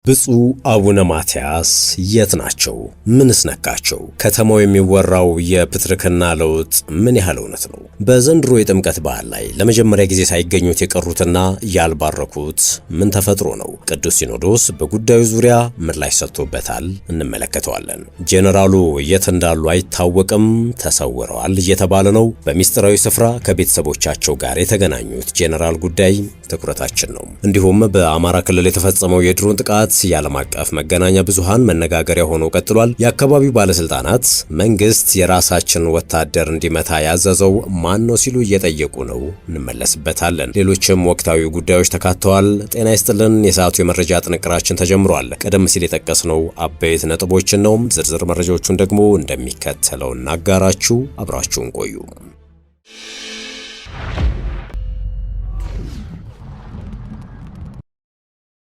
ብፁዕ አቡነ ማትያስ የት ናቸው? ምንስ ነካቸው? ከተማው የሚወራው የፕትርክና ለውጥ ምን ያህል እውነት ነው? በዘንድሮ የጥምቀት በዓል ላይ ለመጀመሪያ ጊዜ ሳይገኙት የቀሩትና ያልባረኩት ምን ተፈጥሮ ነው? ቅዱስ ሲኖዶስ በጉዳዩ ዙሪያ ምላሽ ሰጥቶበታል፣ እንመለከተዋለን። ጄኔራሉ የት እንዳሉ አይታወቅም፣ ተሰውረዋል እየተባለ ነው። በሚስጥራዊ ስፍራ ከቤተሰቦቻቸው ጋር የተገናኙት ጄኔራል ጉዳይ ትኩረታችን ነው። እንዲሁም በአማራ ክልል የተፈጸመው የድሮን ጥቃት የዓለም አቀፍ መገናኛ ብዙሃን መነጋገሪያ ሆኖ ቀጥሏል። የአካባቢው ባለስልጣናት መንግስት የራሳችን ወታደር እንዲመታ ያዘዘው ማን ነው ሲሉ እየጠየቁ ነው። እንመለስበታለን። ሌሎችም ወቅታዊ ጉዳዮች ተካተዋል። ጤና ይስጥልን። የሰዓቱ የመረጃ ጥንቅራችን ተጀምሯል። ቀደም ሲል የጠቀስነው አበይት ነጥቦችን ነው። ዝርዝር መረጃዎቹን ደግሞ እንደሚከተለው እናጋራችሁ። አብራችሁን ቆዩ።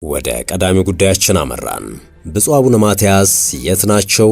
ወደ ቀዳሚ ጉዳያችን አመራን። ብፁዕ አቡነ ማትያስ የት ናቸው?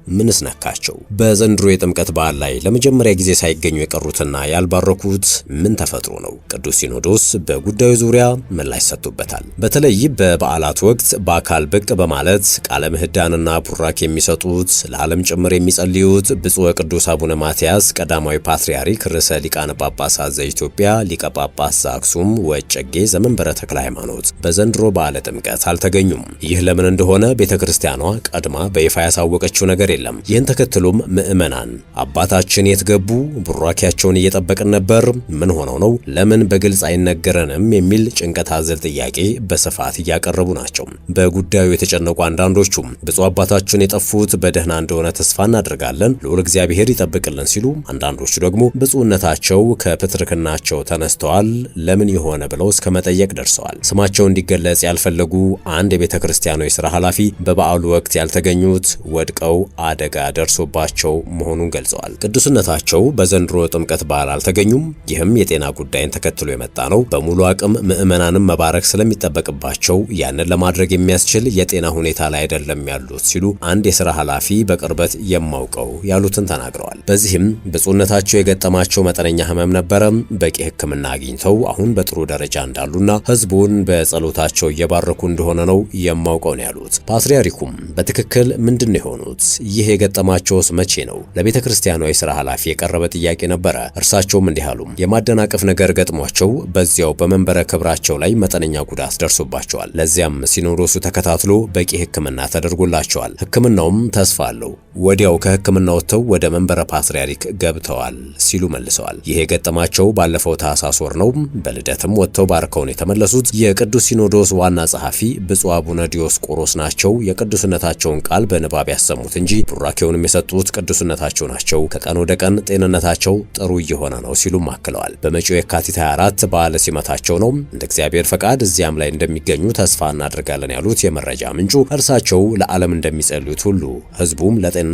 ምንስ ነካቸው? በዘንድሮ የጥምቀት በዓል ላይ ለመጀመሪያ ጊዜ ሳይገኙ የቀሩትና ያልባረኩት ምን ተፈጥሮ ነው? ቅዱስ ሲኖዶስ በጉዳዩ ዙሪያ ምላሽ ሰጥቶበታል። በተለይ በበዓላት ወቅት በአካል ብቅ በማለት ቃለ ምዕዳንና ቡራክ የሚሰጡት ለዓለም ጭምር የሚጸልዩት ብፁዕ ቅዱስ አቡነ ማትያስ ቀዳማዊ ፓትርያርክ ርዕሰ ሊቃነ ጳጳሳት ዘኢትዮጵያ ሊቀ ጳጳስ ዘአክሱም ወዕጨጌ ዘመንበረ ተክለ ሃይማኖት በዘንድሮ በዓለ ጥምቀት አልተገኙም። ይህ ለምን እንደሆነ ቤተክርስቲያኗ ቀድማ በይፋ ያሳወቀችው ነገር የለም። ይህን ተከትሎም ምዕመናን አባታችን የት ገቡ? ቡራኪያቸውን እየጠበቅን ነበር። ምን ሆነው ነው? ለምን በግልጽ አይነገረንም? የሚል ጭንቀት አዘል ጥያቄ በስፋት እያቀረቡ ናቸው። በጉዳዩ የተጨነቁ አንዳንዶቹም ብፁዕ አባታችን የጠፉት በደህና እንደሆነ ተስፋ እናደርጋለን፣ ልዑል እግዚአብሔር ይጠብቅልን ሲሉ፣ አንዳንዶቹ ደግሞ ብፁዕነታቸው ከፕትርክናቸው ተነስተዋል፣ ለምን የሆነ ብለው እስከ መጠየቅ ደርሰዋል። ስማቸው እንዲገለጽ ያልፈለጉ አንድ የቤተክርስቲያኗ የሥራ ኃላፊ በበዓሉ ወቅት ያልተገኙት ወድቀው አደጋ ደርሶባቸው መሆኑን ገልጸዋል። ቅዱስነታቸው በዘንድሮ ጥምቀት በዓል አልተገኙም። ይህም የጤና ጉዳይን ተከትሎ የመጣ ነው። በሙሉ አቅም ምዕመናንም መባረክ ስለሚጠበቅባቸው ያንን ለማድረግ የሚያስችል የጤና ሁኔታ ላይ አይደለም ያሉት ሲሉ አንድ የሥራ ኃላፊ በቅርበት የማውቀው ያሉትን ተናግረዋል። በዚህም ብፁዕነታቸው የገጠማቸው መጠነኛ ሕመም ነበረ። በቂ ሕክምና አግኝተው አሁን በጥሩ ደረጃ እንዳሉና ሕዝቡን በጸሎታቸው እየባረኩ እንደሆነ ነው የማውቀው ነው ያሉት። ፓትርያርኩም በትክክል ምንድን ነው የሆኑት? ይህ የገጠማቸውስ መቼ ነው? ለቤተ ክርስቲያኗ የሥራ ኃላፊ የቀረበ ጥያቄ ነበረ። እርሳቸውም እንዲህ አሉ። የማደናቀፍ ነገር ገጥሟቸው በዚያው በመንበረ ክብራቸው ላይ መጠነኛ ጉዳት ደርሶባቸዋል። ለዚያም ሲኖዶሱ ተከታትሎ በቂ ሕክምና ተደርጎላቸዋል። ሕክምናውም ተስፋ አለው። ወዲያው ከሕክምና ወጥተው ወደ መንበረ ፓትርያርክ ገብተዋል ሲሉ መልሰዋል። ይህ የገጠማቸው ባለፈው ታኅሳስ ወር ነው። በልደትም ወጥተው ባርከውን የተመለሱት የቅዱስ ሲኖዶስ ዋና ጸሐፊ ብፁዕ አቡነ ዲዮስቆሮስ ናቸው። የቅዱስነታቸውን ቃል በንባብ ያሰሙት እንጂ ቡራኬውንም የሰጡት ቅዱስነታቸው ናቸው። ከቀን ወደ ቀን ጤንነታቸው ጥሩ እየሆነ ነው ሲሉም አክለዋል። በመጪው የካቲት 24 በዓለ ሲመታቸው ነው። እንደ እግዚአብሔር ፈቃድ እዚያም ላይ እንደሚገኙ ተስፋ እናደርጋለን ያሉት የመረጃ ምንጩ እርሳቸው ለዓለም እንደሚጸልዩት ሁሉ ሕዝቡም ለጤንነታቸው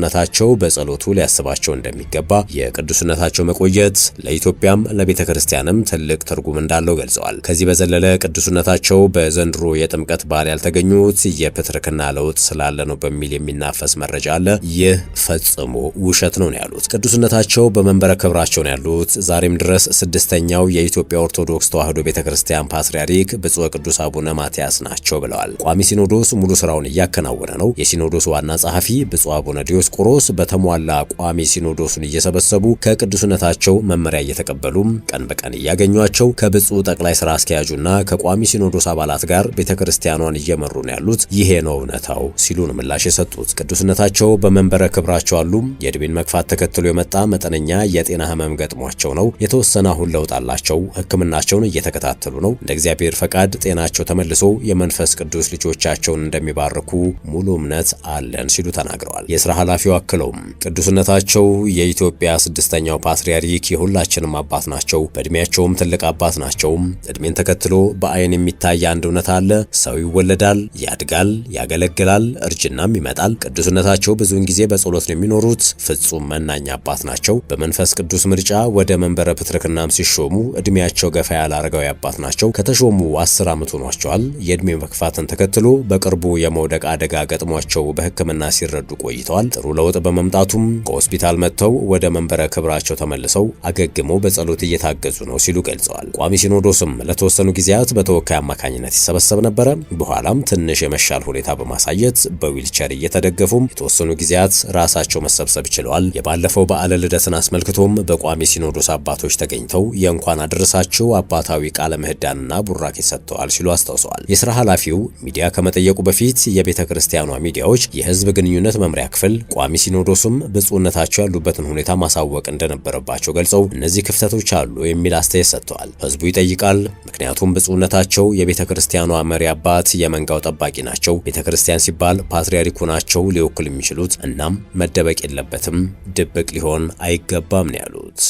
በጸሎቱ ሊያስባቸው እንደሚገባ፣ የቅዱስነታቸው መቆየት ለኢትዮጵያም ለቤተ ክርስቲያንም ትልቅ ትርጉም እንዳለው ገልጸዋል። ከዚህ በዘለለ ቅዱስነታቸው በዘንድሮ የጥምቀት በዓል ያልተገኙት የፕትርክና ለውጥ ስላለ ነው በሚል የሚናፈስ መረጃ አለ። ይህ ፈጽሞ ውሸት ነው ያሉት። ቅዱስነታቸው በመንበረ ክብራቸው ነው ያሉት። ዛሬም ድረስ ስድስተኛው የኢትዮጵያ ኦርቶዶክስ ተዋሕዶ ቤተክርስቲያን ፓትርያርክ ብፁዕ ቅዱስ አቡነ ማትያስ ናቸው ብለዋል። ቋሚ ሲኖዶስ ሙሉ ስራውን እያከናወነ ነው። የሲኖዶስ ዋና ጸሐፊ ብፁዕ አቡነ ዲዮስቆሮስ በተሟላ ቋሚ ሲኖዶሱን እየሰበሰቡ ከቅዱስነታቸው መመሪያ እየተቀበሉ ቀን በቀን እያገኟቸው ከብፁዕ ጠቅላይ ስራ አስኪያጁና ከቋሚ ሲኖዶስ አባላት ጋር ቤተክርስቲያኗን እየመሩ ነው ያሉት። ይሄ ነው እውነታው ሲሉ ነው ምላሽ የሰጡት። ቅዱስነታቸው በመንበረ ክብራቸው አሉ። የእድሜን መግፋት ተከትሎ የመጣ መጠነኛ የጤና ህመም ገጥሟቸው ነው። የተወሰነ አሁን ለውጥ አላቸው። ሕክምናቸውን እየተከታተሉ ነው። እንደ እግዚአብሔር ፈቃድ ጤናቸው ተመልሶ የመንፈስ ቅዱስ ልጆቻቸውን እንደሚባርኩ ሙሉ እምነት አለን ሲሉ ተናግረዋል። የሥራ ኃላፊው አክለውም ቅዱስነታቸው የኢትዮጵያ ስድስተኛው ፓትርያርክ የሁላችንም አባት ናቸው። በእድሜያቸውም ትልቅ አባት ናቸው። እድሜን ተከትሎ በአይን የሚታይ አንድ እውነት አለ። ሰው ይወለዳል፣ ያድጋል፣ ያገለግላል፣ እርጅናም ይመጣል። ቅዱስነታቸው ብዙ ብዙውን ጊዜ በጸሎት ነው የሚኖሩት። ፍጹም መናኛ አባት ናቸው። በመንፈስ ቅዱስ ምርጫ ወደ መንበረ ፕትርክናም ሲሾሙ እድሜያቸው ገፋ ያለ አረጋዊ አባት ናቸው። ከተሾሙ 10 ዓመት ሆኗቸዋል። የእድሜ መግፋትን ተከትሎ በቅርቡ የመውደቅ አደጋ ገጥሟቸው በሕክምና ሲረዱ ቆይተዋል። ጥሩ ለውጥ በመምጣቱም ከሆስፒታል መጥተው ወደ መንበረ ክብራቸው ተመልሰው አገግመው በጸሎት እየታገዙ ነው ሲሉ ገልጸዋል። ቋሚ ሲኖዶስም ለተወሰኑ ጊዜያት በተወካይ አማካኝነት ይሰበሰብ ነበረ። በኋላም ትንሽ የመሻል ሁኔታ በማሳየት በዊልቸር እየተደገፉም የተወሰኑ ጊዜያት ራሳቸው መሰብሰብ ችለዋል። የባለፈው በዓለ ልደትን አስመልክቶም በቋሚ ሲኖዶስ አባቶች ተገኝተው የእንኳን አደረሳቸው አባታዊ ቃለ ምህዳንና ቡራኬ ሰጥተዋል ሲሉ አስታውሰዋል። የስራ ኃላፊው ሚዲያ ከመጠየቁ በፊት የቤተ ክርስቲያኗ ሚዲያዎች የህዝብ ግንኙነት መምሪያ ክፍል ቋሚ ሲኖዶሱም ብፁዕነታቸው ያሉበትን ሁኔታ ማሳወቅ እንደነበረባቸው ገልጸው እነዚህ ክፍተቶች አሉ የሚል አስተያየት ሰጥተዋል። ህዝቡ ይጠይቃል። ምክንያቱም ብፁዕነታቸው የቤተ ክርስቲያኗ መሪ አባት የመንጋው ጠባቂ ናቸው። ቤተ ክርስቲያን ሲባል ፓትርያርኩ ናቸው ሊወክሉ የሚችሉት። እናም መደበቅ የለበትም፣ ድብቅ ሊሆን አይገባም ነው ያሉት።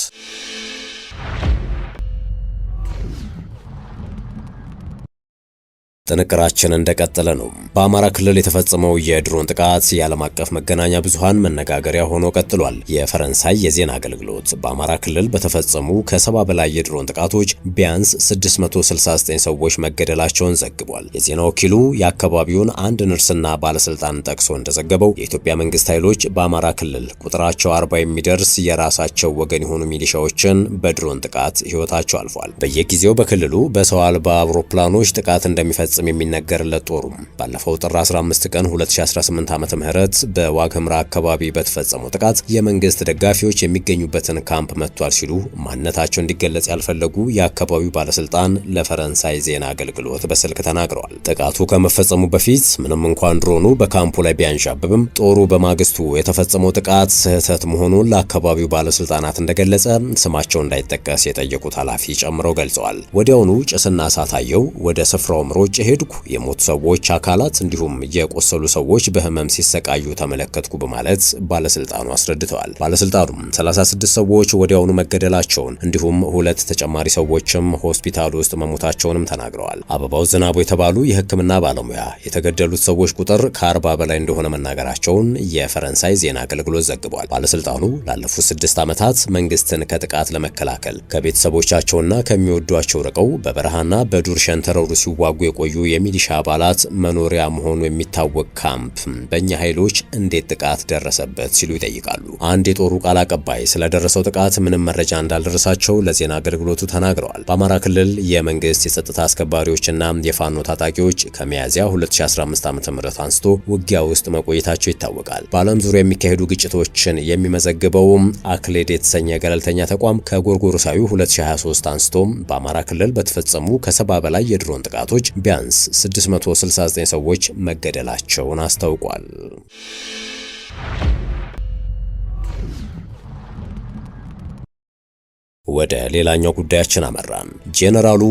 ጥንቅራችን እንደቀጠለ ነው። በአማራ ክልል የተፈጸመው የድሮን ጥቃት የዓለም አቀፍ መገናኛ ብዙሃን መነጋገሪያ ሆኖ ቀጥሏል። የፈረንሳይ የዜና አገልግሎት በአማራ ክልል በተፈጸሙ ከ70 በላይ የድሮን ጥቃቶች ቢያንስ 669 ሰዎች መገደላቸውን ዘግቧል። የዜና ወኪሉ የአካባቢውን አንድ ነርስና ባለስልጣን ጠቅሶ እንደዘገበው የኢትዮጵያ መንግስት ኃይሎች በአማራ ክልል ቁጥራቸው 40 የሚደርስ የራሳቸው ወገን የሆኑ ሚሊሻዎችን በድሮን ጥቃት ህይወታቸው አልፏል። በየጊዜው በክልሉ በሰው አልባ አውሮፕላኖች ጥቃት እንደሚፈጽም የሚነገርለት ጦሩም ባለፈው ጥር 15 ቀን 2018 ዓመተ ምህረት በዋግ ኽምራ አካባቢ በተፈጸመው ጥቃት የመንግስት ደጋፊዎች የሚገኙበትን ካምፕ መጥቷል ሲሉ ማንነታቸው እንዲገለጽ ያልፈለጉ የአካባቢው ባለስልጣን ለፈረንሳይ ዜና አገልግሎት በስልክ ተናግረዋል። ጥቃቱ ከመፈጸሙ በፊት ምንም እንኳን ድሮኑ በካምፑ ላይ ቢያንዣብብም ጦሩ በማግስቱ የተፈጸመው ጥቃት ስህተት መሆኑን ለአካባቢው ባለስልጣናት እንደገለጸ ስማቸው እንዳይጠቀስ የጠየቁት ኃላፊ ጨምረው ገልጸዋል። ወዲያውኑ ጭስና እሳት አየው፣ ወደ ስፍራውም ሮጬ ሄድኩ። የሞቱ ሰዎች አካላት እንዲሁም የቆሰሉ ሰዎች በህመም ሲሰቃዩ ተመለከትኩ በማለት ባለስልጣኑ አስረድተዋል። ባለስልጣኑም 36 ሰዎች ወዲያውኑ መገደላቸውን እንዲሁም 2 ተጨማሪ ሰዎችም ሆስፒታል ውስጥ መሞታቸውንም ተናግረዋል። አበባው ዝናቡ የተባሉ የሕክምና ባለሙያ የተገደሉት ሰዎች ቁጥር ከ40 በላይ እንደሆነ መናገራቸውን የፈረንሳይ ዜና አገልግሎት ዘግቧል። ባለስልጣኑ ላለፉት 6 ዓመታት መንግስትን ከጥቃት ለመከላከል ከቤተሰቦቻቸውና ከሚወዷቸው ርቀው በበረሃና በዱር ሸንተረሩ ሲዋጉ የቆዩ የሚሊሻ አባላት መኖሪያ መሆኑ የሚታወቅ ካምፕ በእኛ ኃይሎች እንዴት ጥቃት ደረሰበት ሲሉ ይጠይቃሉ። አንድ የጦሩ ቃል አቀባይ ስለደረሰው ጥቃት ምንም መረጃ እንዳልደረሳቸው ለዜና አገልግሎቱ ተናግረዋል። በአማራ ክልል የመንግስት የጸጥታ አስከባሪዎችና የፋኖ ታጣቂዎች ከሚያዝያ 2015 ዓ.ም አንስቶ ውጊያ ውስጥ መቆየታቸው ይታወቃል። በዓለም ዙሪያ የሚካሄዱ ግጭቶችን የሚመዘግበው አክሌድ የተሰኘ ገለልተኛ ተቋም ከጎርጎሮሳዊ 2023 አንስቶ በአማራ ክልል በተፈጸሙ ከ70 በላይ የድሮን ጥቃቶች ቢያንስ 669 ሰዎች መገደላቸውን አስታውቋል። ወደ ሌላኛው ጉዳያችን አመራን። ጄኔራሉ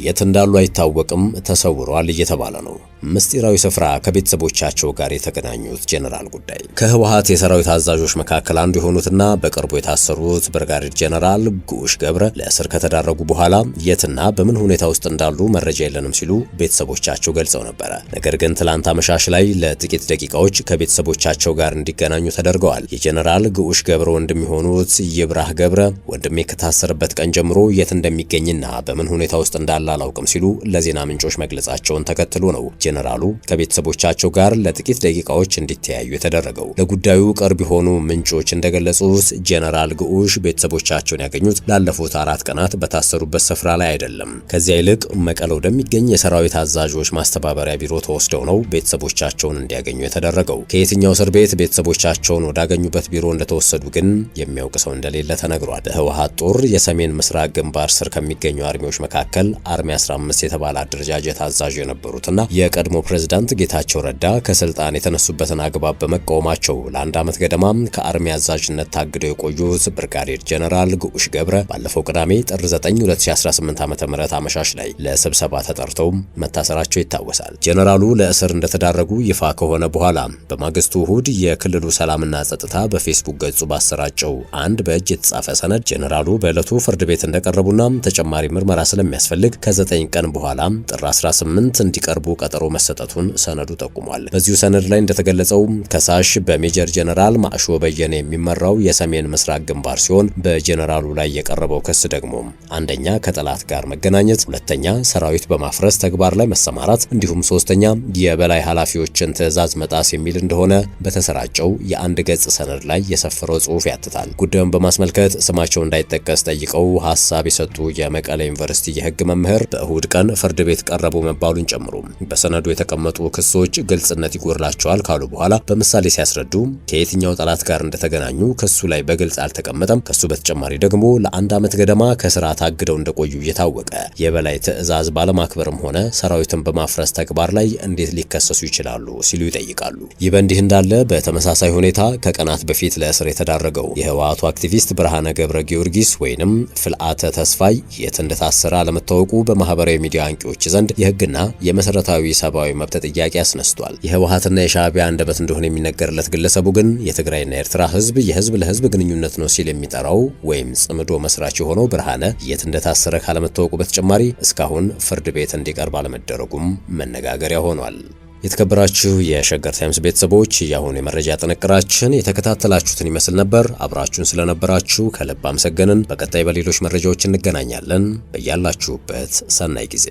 የት እንዳሉ አይታወቅም፣ ተሰውሯል እየተባለ ነው። ምስጢራዊ ስፍራ ከቤተሰቦቻቸው ጋር የተገናኙት ጄኔራል ጉዳይ ከህወሓት የሰራዊት አዛዦች መካከል አንዱ የሆኑትና በቅርቡ የታሰሩት ብርጋዴር ጄኔራል ጉሽ ገብረ ለእስር ከተዳረጉ በኋላ የትና በምን ሁኔታ ውስጥ እንዳሉ መረጃ የለንም ሲሉ ቤተሰቦቻቸው ገልጸው ነበረ። ነገር ግን ትላንት አመሻሽ ላይ ለጥቂት ደቂቃዎች ከቤተሰቦቻቸው ጋር እንዲገናኙ ተደርገዋል። የጄኔራል ጉሽ ገብረ ወንድም የሆኑት ይብራህ ገብረ ወንድሜ ከታሰረበት ቀን ጀምሮ የት እንደሚገኝና በምን ሁኔታ ውስጥ እንዳለ አላውቅም ሲሉ ለዜና ምንጮች መግለጻቸውን ተከትሎ ነው ጄኔራሉ ከቤተሰቦቻቸው ጋር ለጥቂት ደቂቃዎች እንዲተያዩ የተደረገው። ለጉዳዩ ቅርብ የሆኑ ምንጮች እንደገለጹት ጄኔራል ጉሽ ቤተሰቦቻቸውን ያገኙት ላለፉት 4 ቀናት በታሰሩበት ስፍራ ላይ አይደለም። ከዚያ ይልቅ መቀለ ወደሚገኝ የሰራዊት አዛዦች ማስተባበሪያ ቢሮ ተወስደው ነው ቤተሰቦቻቸውን እንዲያገኙ የተደረገው። ከየትኛው እስር ቤት ቤተሰቦቻቸውን ወዳገኙበት ቢሮ እንደተወሰዱ ግን የሚያውቅ ሰው እንደሌለ ተነግሯል። በህወሓት ጦር የሰሜን ምስራቅ ግንባር ስር ከሚገኙ አርሚዎች መካከል አርሚ 15 የተባለ አደረጃጀት አዛዥ የነበሩትና የቀድሞ ፕሬዝዳንት ጌታቸው ረዳ ከስልጣን የተነሱበትን አግባብ በመቃወማቸው ለ1 ዓመት ገደማ ከአርሚ አዛዥነት ታግደው የቆዩት ብርጋዴር ጄኔራል ጉሽ ገብረ ባለፈው ቅዳሜ ጥር 9 2018 ዓ.ም አመሻሽ ላይ ለስብሰባ ተጠርተው መታሰራቸው ይታወሳል። ጄኔራሉ ለእስር እንደተዳረጉ ይፋ ከሆነ በኋላ በማግስቱ እሁድ የክልሉ ሰላምና ጸጥታ በፌስቡክ ገጹ ባሰራጨው አንድ በእጅ የተጻፈ ሰነድ ጄኔራሉ በዕለቱ ፍርድ ቤት እንደቀረቡና ተጨማሪ ምርመራ ስለሚያስፈልግ ከ9 ቀን በኋላም ጥር 18 እንዲቀርቡ ቀጠሮ መሰጠቱን ሰነዱ ጠቁሟል። በዚሁ ሰነድ ላይ እንደተገለጸው ከሳሽ በሜጀር ጀነራል ማዕሾ በየነ የሚመራው የሰሜን ምስራቅ ግንባር ሲሆን በጀነራሉ ላይ የቀረበው ክስ ደግሞ አንደኛ ከጠላት ጋር መገናኘት፣ ሁለተኛ ሰራዊት በማፍረስ ተግባር ላይ መሰማራት እንዲሁም ሶስተኛ የበላይ ኃላፊዎችን ትዕዛዝ መጣስ የሚል እንደሆነ በተሰራጨው የአንድ ገጽ ሰነድ ላይ የሰፈረው ጽሑፍ ያትታል። ጉዳዩን በማስመልከት ስማቸው እንዳይጠቀስ ጠይቀው ሐሳብ የሰጡ የመቀሌ ዩኒቨርሲቲ የሕግ መምህር በእሁድ ቀን ፍርድ ቤት ቀረቡ መባሉን ጨምሮ በሰነዱ የተቀመጡ ክሶች ግልጽነት ይጎድላቸዋል ካሉ በኋላ በምሳሌ ሲያስረዱ ከየትኛው ጠላት ጋር እንደተገናኙ ክሱ ላይ በግልጽ አልተቀመጠም። ከሱ በተጨማሪ ደግሞ ለአንድ ዓመት ገደማ ከስራ ታግደው እንደቆዩ እየታወቀ የበላይ ትዕዛዝ ባለማክበርም ሆነ ሰራዊትን በማፍረስ ተግባር ላይ እንዴት ሊከሰሱ ይችላሉ ሲሉ ይጠይቃሉ። ይህ በእንዲህ እንዳለ በተመሳሳይ ሁኔታ ከቀናት በፊት ለእስር የተዳረገው የህወሓቱ አክቲቪስት ብርሃነ ገብረ ጊዮርጊስ ወይንም ፍልአተ ተስፋይ የት እንደታሰረ አለመታወቁ በማህበራዊ ሚዲያ አንቂዎች ዘንድ የህግና የመሰረታዊ ሰብአዊ መብት ጥያቄ አስነስቷል። የህወሓትና የሻዕቢያ አንደበት እንደሆነ የሚነገርለት ግለሰቡ ግን የትግራይና የኤርትራ ህዝብ የህዝብ ለህዝብ ግንኙነት ነው ሲል የሚጠራው ወይም ጽምዶ መስራች የሆነው ብርሃነ የት እንደታሰረ ካለመታወቁ በተጨማሪ እስካሁን ፍርድ ቤት እንዲቀርብ አለመደረጉም መነጋገሪያ ሆኗል። የተከበራችሁ የሸገር ታይምስ ቤተሰቦች የአሁኑ የመረጃ ጥንቅራችን የተከታተላችሁትን ይመስል ነበር። አብራችሁን ስለነበራችሁ ከልብ አመሰገንን። በቀጣይ በሌሎች መረጃዎች እንገናኛለን። በያላችሁበት ሰናይ ጊዜ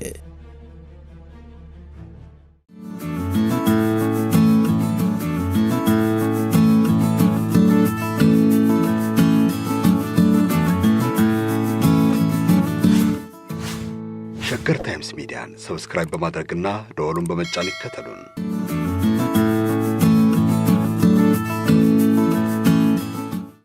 ሸገር ታይምስ ሚዲያን ሰብስክራይብ በማድረግና ደወሉን በመጫን ይከተሉን።